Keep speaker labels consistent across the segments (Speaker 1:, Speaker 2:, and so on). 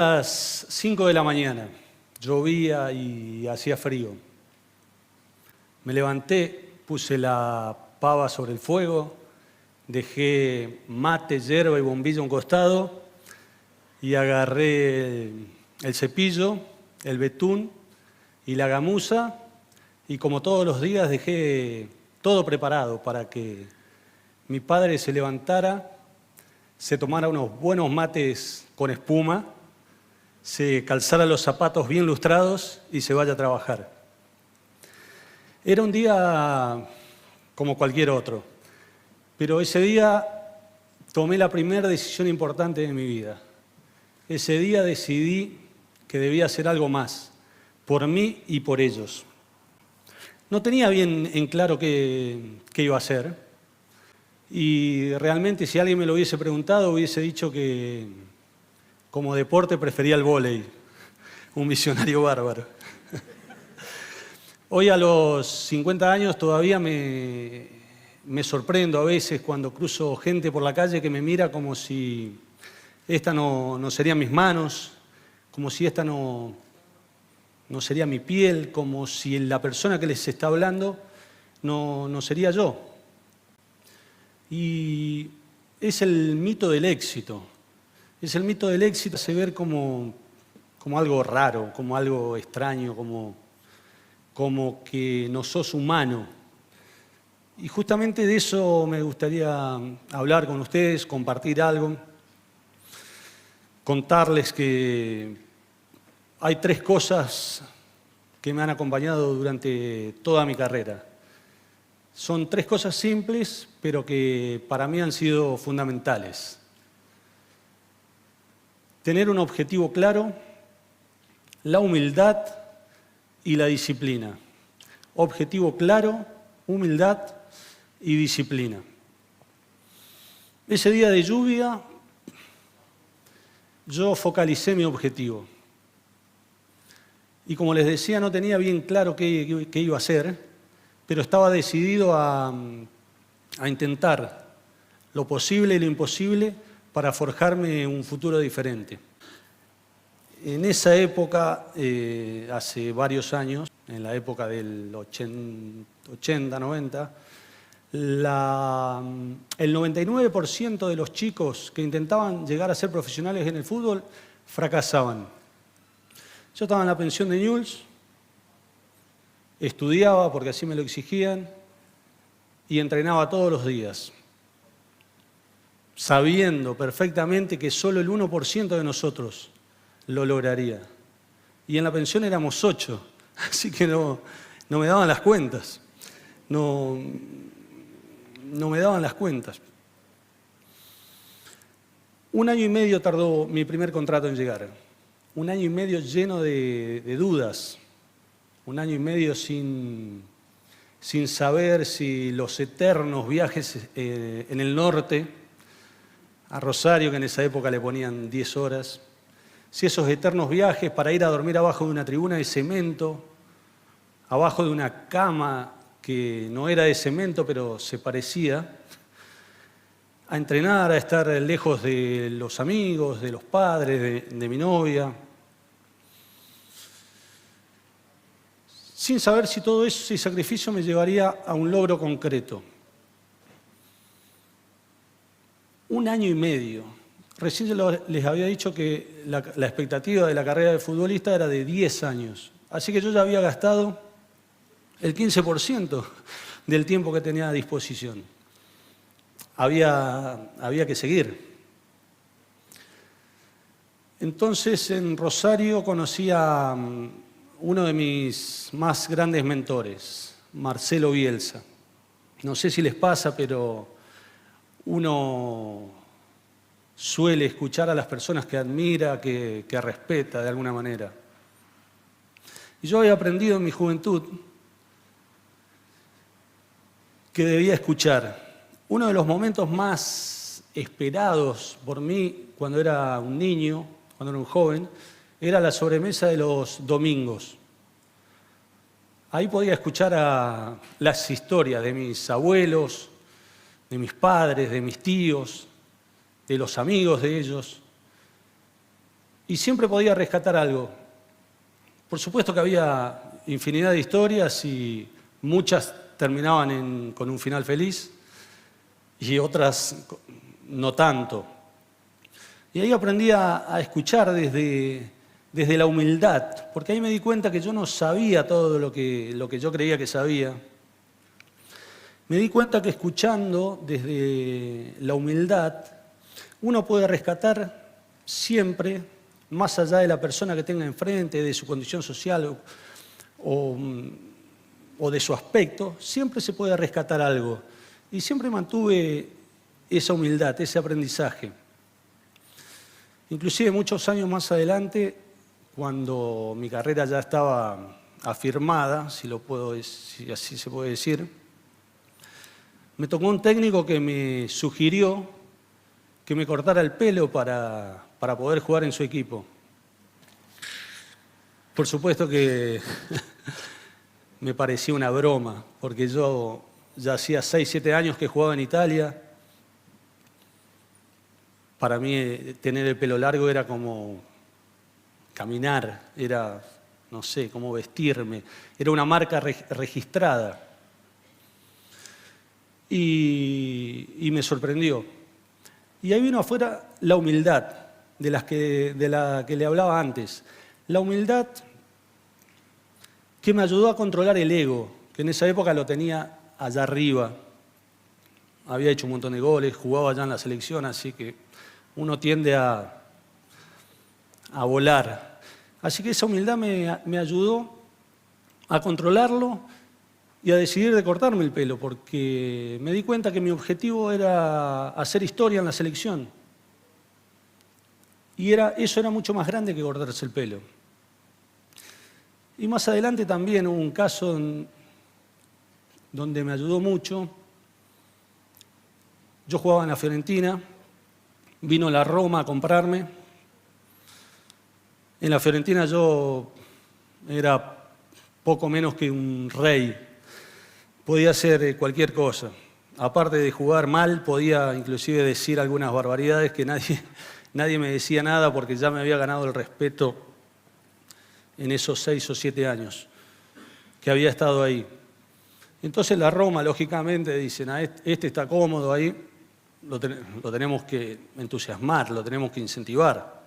Speaker 1: Las 5 de la mañana, llovía y hacía frío. Me levanté, puse la pava sobre el fuego, dejé mate, yerba y bombilla a un costado y agarré el cepillo, el betún y la gamuza y como todos los días dejé todo preparado para que mi padre se levantara, se tomara unos buenos mates con espuma, se calzara los zapatos bien lustrados y se vaya a trabajar. Era un día como cualquier otro, pero ese día tomé la primera decisión importante de mi vida. Ese día decidí que debía hacer algo más, por mí y por ellos. No tenía bien en claro qué iba a hacer, y realmente si alguien me lo hubiese preguntado hubiese dicho que como deporte prefería el vóley, un visionario bárbaro. Hoy a los 50 años todavía me sorprendo a veces cuando cruzo gente por la calle que me mira como si esta no serían mis manos, como si esta no sería mi piel, como si la persona que les está hablando no sería yo. Y es el mito del éxito. Es el mito del éxito, se ver como algo raro, como algo extraño, como que no sos humano. Y justamente de eso me gustaría hablar con ustedes, compartir algo, contarles que hay 3 cosas que me han acompañado durante toda mi carrera. Son 3 cosas simples, pero que para mí han sido fundamentales. Tener un objetivo claro, la humildad y la disciplina. Objetivo claro, humildad y disciplina. Ese día de lluvia, yo focalicé mi objetivo. Y como les decía, no tenía bien claro qué iba a hacer, pero estaba decidido a intentar lo posible y lo imposible para forjarme un futuro diferente. En esa época, hace varios años, en la época del 80, 90, el 99% de los chicos que intentaban llegar a ser profesionales en el fútbol fracasaban. Yo estaba en la pensión de Newell's, estudiaba porque así me lo exigían y entrenaba todos los días, sabiendo perfectamente que solo el 1% de nosotros lo lograría. Y en la pensión éramos 8, así que no me daban las cuentas. No me daban las cuentas. 1 año y medio tardó mi primer contrato en llegar. 1 año y medio lleno de dudas. 1 año y medio sin saber si los eternos viajes en el norte, a Rosario, que en esa época le ponían 10 horas, si esos eternos viajes para ir a dormir abajo de una tribuna de cemento, abajo de una cama que no era de cemento, pero se parecía, a entrenar, a estar lejos de los amigos, de los padres, de mi novia, sin saber si todo ese sacrificio me llevaría a un logro concreto. 1 año y medio. Recién les había dicho que la expectativa de la carrera de futbolista era de 10 años. Así que yo ya había gastado el 15% del tiempo que tenía a disposición. Había que seguir. Entonces en Rosario conocí a uno de mis más grandes mentores, Marcelo Bielsa. No sé si les pasa, pero uno suele escuchar a las personas que admira, que respeta de alguna manera. Y yo había aprendido en mi juventud que debía escuchar. Uno de los momentos más esperados por mí cuando era un niño, cuando era un joven, era la sobremesa de los domingos. Ahí podía escuchar las historias de mis abuelos, de mis padres, de mis tíos, de los amigos de ellos. y siempre podía rescatar algo. Por supuesto que había infinidad de historias y muchas terminaban con un final feliz y otras no tanto. Y ahí aprendí a escuchar desde la humildad, porque ahí me di cuenta que yo no sabía todo lo que yo creía que sabía. Me di cuenta que escuchando desde la humildad, uno puede rescatar siempre, más allá de la persona que tenga enfrente, de su condición social o de su aspecto, siempre se puede rescatar algo. Y siempre mantuve esa humildad, ese aprendizaje. Inclusive muchos años más adelante, cuando mi carrera ya estaba afirmada, si así se puede decir, me tocó un técnico que me sugirió que me cortara el pelo para poder jugar en su equipo. Por supuesto que me parecía una broma, porque yo ya hacía 6, 7 años que jugaba en Italia. Para mí tener el pelo largo era como caminar, era, no sé, como vestirme, era una marca registrada. Y me sorprendió. Y ahí vino afuera la humildad, de la que le hablaba antes. La humildad que me ayudó a controlar el ego, que en esa época lo tenía allá arriba. Había hecho un montón de goles, jugaba allá en la selección, así que uno tiende a volar. Así que esa humildad me ayudó a controlarlo y a decidir de cortarme el pelo, porque me di cuenta que mi objetivo era hacer historia en la selección. Y eso era mucho más grande que cortarse el pelo. Y más adelante también hubo un caso donde me ayudó mucho. Yo jugaba en la Fiorentina, vino la Roma a comprarme. En la Fiorentina yo era poco menos que un rey. Podía hacer cualquier cosa. Aparte de jugar mal, podía inclusive decir algunas barbaridades que nadie me decía nada porque ya me había ganado el respeto en esos 6 o 7 años que había estado ahí. Entonces la Roma, lógicamente, dicen, este está cómodo ahí, lo tenemos que entusiasmar, lo tenemos que incentivar.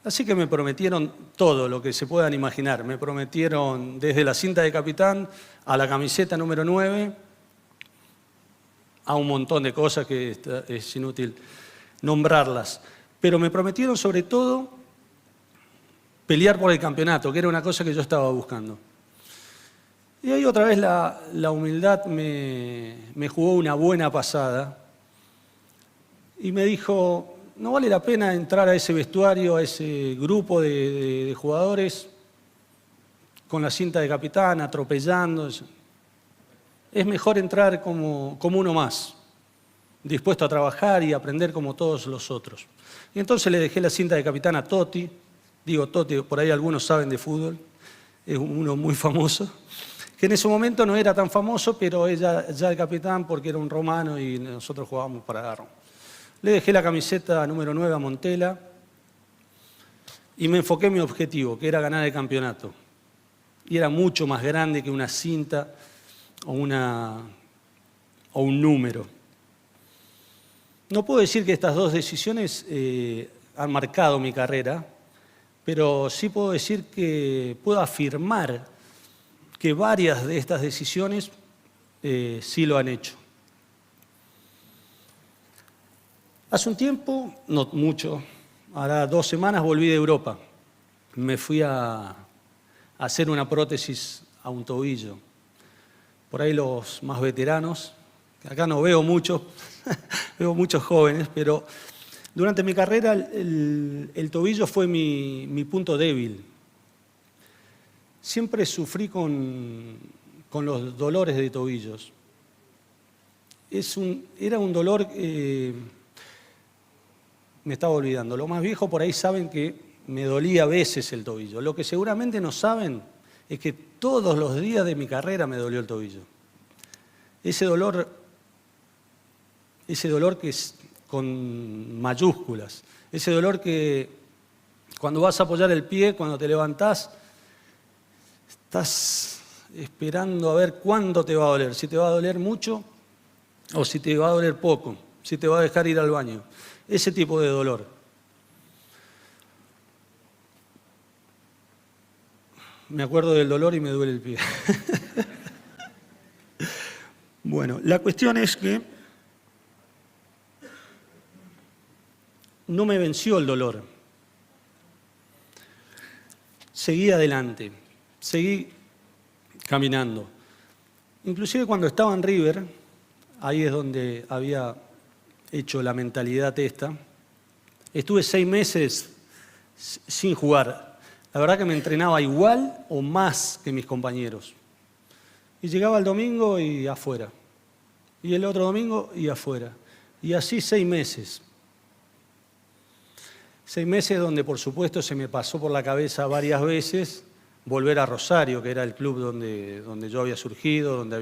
Speaker 1: Así que me prometieron todo lo que se puedan imaginar. Me prometieron desde la cinta de capitán a la camiseta número 9, a un montón de cosas que es inútil nombrarlas. Pero me prometieron sobre todo pelear por el campeonato, que era una cosa que yo estaba buscando. Y ahí otra vez la humildad me jugó una buena pasada y me dijo, no vale la pena entrar a ese vestuario, a ese grupo de jugadores con la cinta de capitán, atropellando. Es mejor entrar como uno más, dispuesto a trabajar y aprender como todos los otros. Y entonces le dejé la cinta de capitán a Totti. Digo Totti, por ahí algunos saben de fútbol, es uno muy famoso, que en ese momento no era tan famoso, pero ya el capitán porque era un romano y nosotros jugábamos para Roma. Le dejé la camiseta número 9 a Montella y me enfoqué en mi objetivo, que era ganar el campeonato. Y era mucho más grande que una cinta o un número. No puedo decir que estas dos decisiones han marcado mi carrera, pero sí puedo decir que puedo afirmar que varias de estas decisiones sí lo han hecho. Hace un tiempo, no mucho, ahora 2 semanas volví de Europa. Me fui a hacer una prótesis a un tobillo. Por ahí los más veteranos, que acá no veo muchos, veo muchos jóvenes, pero durante mi carrera el tobillo fue mi punto débil. Siempre sufrí con los dolores de tobillos. Era un dolor... me estaba olvidando. Los más viejos por ahí saben que me dolía a veces el tobillo. Lo que seguramente no saben es que todos los días de mi carrera me dolió el tobillo. Ese dolor que es con mayúsculas, ese dolor que Cuando vas a apoyar el pie, cuando te levantás, estás esperando a ver cuándo te va a doler. Si te va a doler mucho o si te va a doler poco. Si te va a dejar ir al baño. Ese tipo de dolor. Me acuerdo del dolor y me duele el pie. Bueno, la cuestión es que no me venció el dolor. Seguí adelante, seguí caminando. Inclusive cuando estaba en River, ahí es donde había hecho la mentalidad esta, estuve 6 meses sin jugar. La verdad que me entrenaba igual o más que mis compañeros. Y llegaba el domingo y afuera. Y el otro domingo y afuera. Y así 6 meses. 6 meses donde por supuesto se me pasó por la cabeza varias veces volver a Rosario, que era el club donde yo había surgido, donde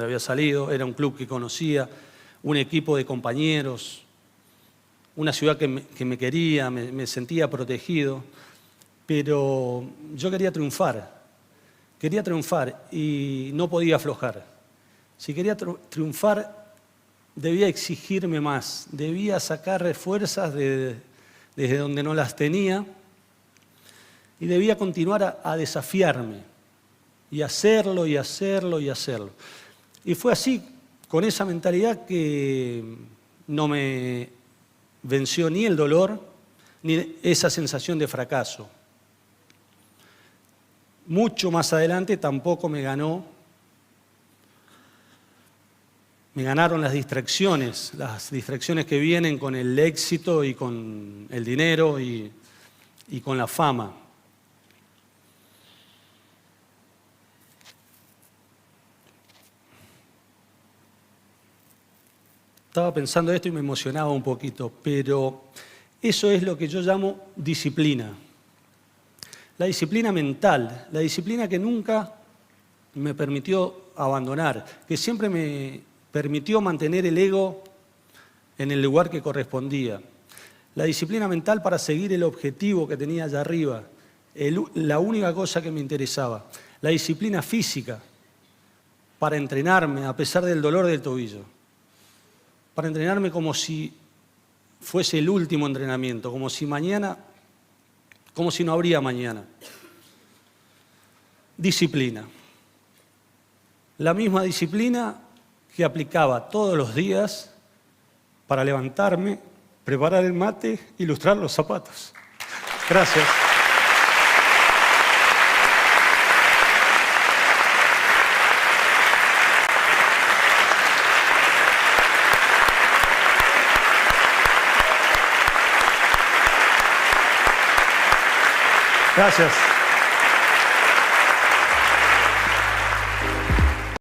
Speaker 1: había salido. Era un club que conocía, un equipo de compañeros, una ciudad que me quería, me sentía protegido. Pero yo quería triunfar y no podía aflojar. Si quería triunfar, debía exigirme más, debía sacar fuerzas desde donde no las tenía y debía continuar a desafiarme y hacerlo y hacerlo y hacerlo. Y fue así, con esa mentalidad, que no me venció ni el dolor ni esa sensación de fracaso. Mucho más adelante tampoco me ganaron las distracciones que vienen con el éxito y con el dinero y con la fama. Estaba pensando esto y me emocionaba un poquito, pero eso es lo que yo llamo disciplina. La disciplina mental, la disciplina que nunca me permitió abandonar, que siempre me permitió mantener el ego en el lugar que correspondía. La disciplina mental para seguir el objetivo que tenía allá arriba, la única cosa que me interesaba. La disciplina física para entrenarme a pesar del dolor del tobillo, para entrenarme como si fuese el último entrenamiento, como si no habría mañana. Disciplina. La misma disciplina que aplicaba todos los días para levantarme, preparar el mate y lustrar los zapatos. Gracias. Gracias.